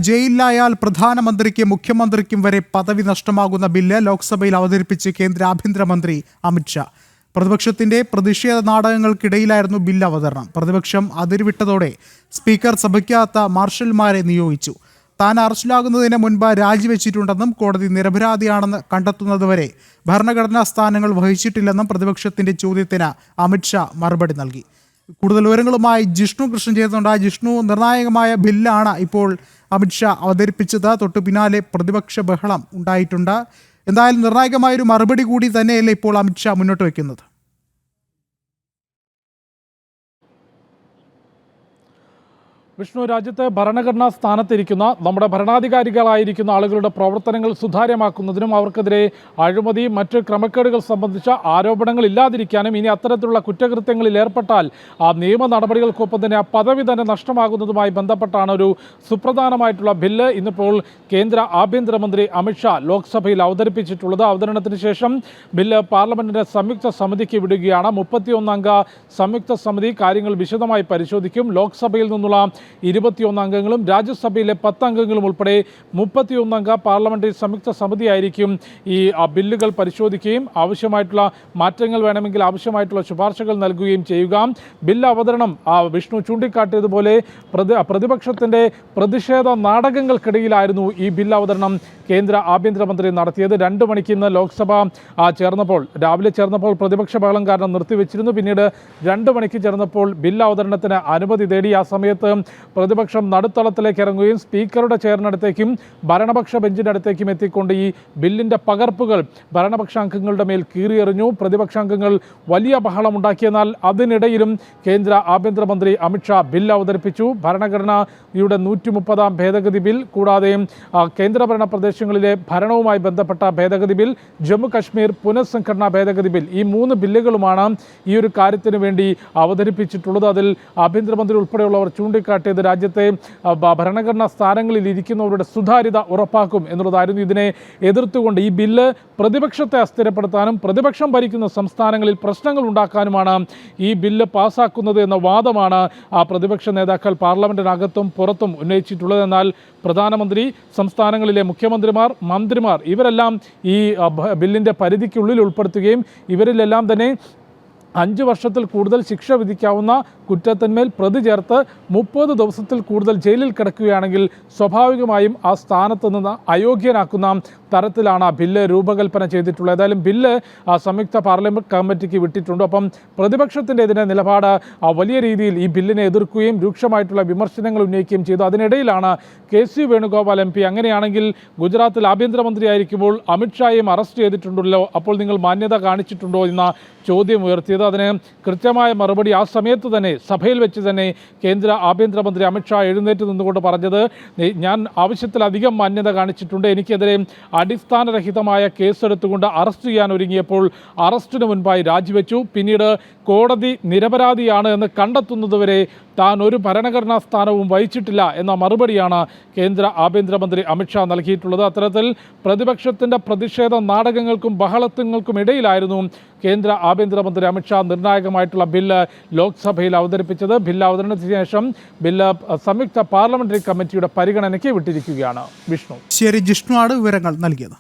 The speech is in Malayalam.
ജയിലിലായാൽ പ്രധാനമന്ത്രിക്കും മുഖ്യമന്ത്രിക്കും വരെ പദവി നഷ്ടമാകുന്ന ബില്ല് ലോക്സഭയിൽ അവതരിപ്പിച്ച് കേന്ദ്ര ആഭ്യന്തരമന്ത്രി അമിത്ഷാ. പ്രതിപക്ഷത്തിന്റെ പ്രതിഷേധ നാടകങ്ങൾക്കിടയിലായിരുന്നു ബില്ല് അവതരണം. പ്രതിപക്ഷം അതിരുവിട്ടതോടെ സ്പീക്കർ സഭയ്ക്കകത്ത് മാർഷൽമാരെ നിയോഗിച്ചു. താൻ അറസ്റ്റിലാകുന്നതിന് മുൻപ് രാജിവെച്ചിട്ടുണ്ടെന്നും കോടതി നിരപരാധിയാണെന്ന് കണ്ടെത്തുന്നതുവരെ ഭരണഘടനാ സ്ഥാനങ്ങൾ വഹിച്ചിട്ടില്ലെന്നും പ്രതിപക്ഷത്തിന്റെ ചോദ്യത്തിന് അമിത്ഷാ മറുപടി നൽകി. കൂടുതൽ വിവരങ്ങളുമായി ജിഷ്ണു കൃഷ്ണൻ ചേർന്നുണ്ട്. ജിഷ്ണു, നിർണായകമായ ബില്ലാണ് ഇപ്പോൾ അമിത്ഷാ അവതരിപ്പിച്ചത്. തൊട്ടു പിന്നാലെ പ്രതിപക്ഷ ബഹളം ഉണ്ടായിട്ടുണ്ട്. എന്തായാലും നിർണായകമായൊരു മറുപടി കൂടി തന്നെയല്ലേ ഇപ്പോൾ അമിത്ഷാ മുന്നോട്ട് വയ്ക്കുന്നത്? വിഷ്ണു, രാജ്യത്തെ ഭരണഘടനാ സ്ഥാനത്തിരിക്കുന്ന നമ്മുടെ ഭരണാധികാരികളായിരിക്കുന്ന ആളുകളുടെ പ്രവർത്തനങ്ങൾ സുതാര്യമാക്കുന്നതിനും അവർക്കെതിരെ അഴിമതി മറ്റ് ക്രമക്കേടുകൾ സംബന്ധിച്ച ആരോപണങ്ങൾ ഇല്ലാതിരിക്കാനും ഇനി അത്തരത്തിലുള്ള കുറ്റകൃത്യങ്ങളിൽ ഏർപ്പെട്ടാൽ ആ നിയമ നടപടികൾക്കൊപ്പം തന്നെ ആ പദവി തന്നെ നഷ്ടമാകുന്നതുമായി ബന്ധപ്പെട്ടാണ് ഒരു സുപ്രധാനമായിട്ടുള്ള ബില്ല് ഇന്നിപ്പോൾ കേന്ദ്ര ആഭ്യന്തരമന്ത്രി അമിത്ഷാ ലോക്സഭയിൽ അവതരിപ്പിച്ചിട്ടുള്ളത്. അവതരണത്തിന് ശേഷം ബില്ല് പാർലമെന്റിന്റെ സംയുക്ത സമിതിക്ക് വിടുകയാണ്. 31 അംഗ സംയുക്ത സമിതി കാര്യങ്ങൾ വിശദമായി പരിശോധിക്കും. ലോക്സഭയിൽ നിന്നുള്ള 21 അംഗങ്ങളും രാജ്യസഭയിലെ 10 അംഗങ്ങളും ഉൾപ്പെടെ 31 അംഗ പാർലമെന്ററി സംയുക്ത സമിതിയായിരിക്കും ഈ ബില്ലുകൾ പരിശോധിക്കുകയും ആവശ്യമായിട്ടുള്ള മാറ്റങ്ങൾ വേണമെങ്കിൽ ആവശ്യമായിട്ടുള്ള ശുപാർശകൾ നൽകുകയും ചെയ്യുക. ബില്ല് അവതരണം വിഷ്ണു ചൂണ്ടിക്കാട്ടിയതുപോലെ പ്രതിപക്ഷത്തിൻ്റെ പ്രതിഷേധ നാടകങ്ങൾക്കിടയിലായിരുന്നു ഈ ബില്ല് അവതരണം കേന്ദ്ര ആഭ്യന്തരമന്ത്രി നടത്തിയത്. 2 മണിക്ക് ഇന്ന് ലോക്സഭ രാവിലെ ചേർന്നപ്പോൾ പ്രതിപക്ഷ ബഹളം കാരണം നിർത്തിവെച്ചിരുന്നു. പിന്നീട് 2 മണിക്ക് ചേർന്നപ്പോൾ ബില്ല് അവതരണത്തിന് അനുമതി തേടി. ആ സമയത്ത് പ്രതിപക്ഷം നടുത്തളത്തിലേക്ക് ഇറങ്ങുകയും സ്പീക്കറുടെ ചെയറിനടുത്തേക്കും ഭരണപക്ഷ ബെഞ്ചിനടുത്തേക്കും എത്തിക്കൊണ്ട് ഈ ബില്ലിൻ്റെ പകർപ്പുകൾ ഭരണപക്ഷ അംഗങ്ങളുടെ മേൽ കീറിയെറിഞ്ഞു. പ്രതിപക്ഷ അംഗങ്ങൾ വലിയ ബഹളമുണ്ടാക്കിയെന്നാൽ അതിനിടയിലും കേന്ദ്ര ആഭ്യന്തരമന്ത്രി അമിത്ഷാ ബില്ല് അവതരിപ്പിച്ചു. ഭരണഘടനയുടെ 130 ഭേദഗതി ബിൽ, കൂടാതെ കേന്ദ്രഭരണ പ്രദേശങ്ങളിലെ ഭരണവുമായി ബന്ധപ്പെട്ട ഭേദഗതി ബിൽ, ജമ്മു കശ്മീർ പുനഃസംഘടനാ ഭേദഗതി ബിൽ, ഈ 3 ബില്ലുകളുമാണ് ഈ ഒരു കാര്യത്തിന് വേണ്ടി അവതരിപ്പിച്ചിട്ടുള്ളത്. അതിൽ ആഭ്യന്തരമന്ത്രി ഉൾപ്പെടെയുള്ളവർ ചൂണ്ടിക്കാട്ടിയത് രാജ്യത്തെ ഭരണഘടനാ സ്ഥാനങ്ങളിൽ ഇരിക്കുന്നവരുടെ സുതാര്യത ഉറപ്പാക്കും എന്നുള്ളതായിരുന്നു. ഇതിനെ എതിർത്തുകൊണ്ട് ഈ ബില്ല് പ്രതിപക്ഷത്തെ അസ്ഥിരപ്പെടുത്താനും പ്രതിപക്ഷം ഭരിക്കുന്ന സംസ്ഥാനങ്ങളിൽ പ്രശ്നങ്ങൾ ഉണ്ടാക്കാനുമാണ് ഈ ബില്ല് പാസ്സാക്കുന്നത് എന്ന വാദമാണ് പ്രതിപക്ഷ നേതാക്കൾ പാർലമെന്റിനകത്തും പുറത്തും ഉന്നയിച്ചിട്ടുള്ളത്. എന്നാൽ പ്രധാനമന്ത്രി, സംസ്ഥാനങ്ങളിലെ മുഖ്യമന്ത്രിമാർ, മന്ത്രിമാർ ഇവരെല്ലാം ഈ ബില്ലിൻ്റെ പരിധിക്കുള്ളിൽ ഉൾപ്പെടുത്തുകയും ഇവരിലെല്ലാം തന്നെ 5 വർഷത്തിൽ കൂടുതൽ ശിക്ഷ വിധിക്കാവുന്ന കുറ്റത്തിന്മേൽ പ്രതി ചേർത്ത് 30 ദിവസത്തിൽ കൂടുതൽ ജയിലിൽ കിടക്കുകയാണെങ്കിൽ സ്വാഭാവികമായും ആ സ്ഥാനത്ത് നിന്ന് അയോഗ്യനാക്കുന്ന തരത്തിലാണ് ആ ബില്ല് രൂപകൽപ്പന ചെയ്തിട്ടുള്ളത്. ഏതായാലും ബില്ല് സംയുക്ത പാർലമെന്റ് കമ്മിറ്റിക്ക് വിട്ടിട്ടുണ്ട്. അപ്പം പ്രതിപക്ഷത്തിൻ്റെ ഇതിൻ്റെ നിലപാട് വലിയ രീതിയിൽ ഈ ബില്ലിനെ എതിർക്കുകയും രൂക്ഷമായിട്ടുള്ള വിമർശനങ്ങൾ ഉന്നയിക്കുകയും ചെയ്തു. അതിനിടയിലാണ് KC വേണുഗോപാൽ MP അങ്ങനെയാണെങ്കിൽ ഗുജറാത്തിൽ ആഭ്യന്തരമന്ത്രിയായിരിക്കുമ്പോൾ അമിത്ഷായെയും അറസ്റ്റ് ചെയ്തിട്ടുണ്ടല്ലോ, അപ്പോൾ നിങ്ങൾ മാന്യത കാണിച്ചിട്ടുണ്ടോ എന്ന ചോദ്യം ഉയർത്തിയത്. അതിന് കൃത്യമായ മറുപടി ആ സമയത്ത് തന്നെ സഭയിൽ വെച്ച് തന്നെ കേന്ദ്ര ആഭ്യന്തരമന്ത്രി അമിത്ഷാ എഴുന്നേറ്റ് നിന്നുകൊണ്ട് പറഞ്ഞത്, ഞാൻ ആവശ്യത്തിലധികം മാന്യത കാണിച്ചിട്ടുണ്ട്, എനിക്കെതിരെ അടിസ്ഥാനരഹിതമായ കേസെടുത്തുകൊണ്ട് അറസ്റ്റ് ചെയ്യാൻ ഒരുങ്ങിയപ്പോൾ അറസ്റ്റിന് മുൻപായി രാജിവെച്ചു. പിന്നീട് കോടതി നിരപരാധിയാണ് എന്ന് കണ്ടെത്തുന്നതുവരെ താൻ ഒരു ഭരണഘടനാ സ്ഥാനവും വഹിച്ചിട്ടില്ല എന്ന മറുപടിയാണ് കേന്ദ്ര ആഭ്യന്തരമന്ത്രി അമിത്ഷാ നൽകിയിട്ടുള്ളത്. അത്തരത്തിൽ പ്രതിപക്ഷത്തിൻ്റെ പ്രതിഷേധ നാടകങ്ങൾക്കും ബഹളത്തിനും ഇടയിലായിരുന്നു കേന്ദ്ര ആഭ്യന്തരമന്ത്രി അമിത്ഷാ നിർണായകമായിട്ടുള്ള ബില്ല് ലോക്സഭയിൽ അവതരിപ്പിച്ചത്. ബില്ല് അവതരണത്തിന് ശേഷം ബില്ല് സംയുക്ത പാർലമെന്ററി കമ്മിറ്റിയുടെ പരിഗണനയ്ക്ക് വിട്ടിരിക്കുകയാണ്. വിഷ്ണു. ശരി, ജിഷ്ണുവാണ് വിവരങ്ങൾ നൽകിയത്.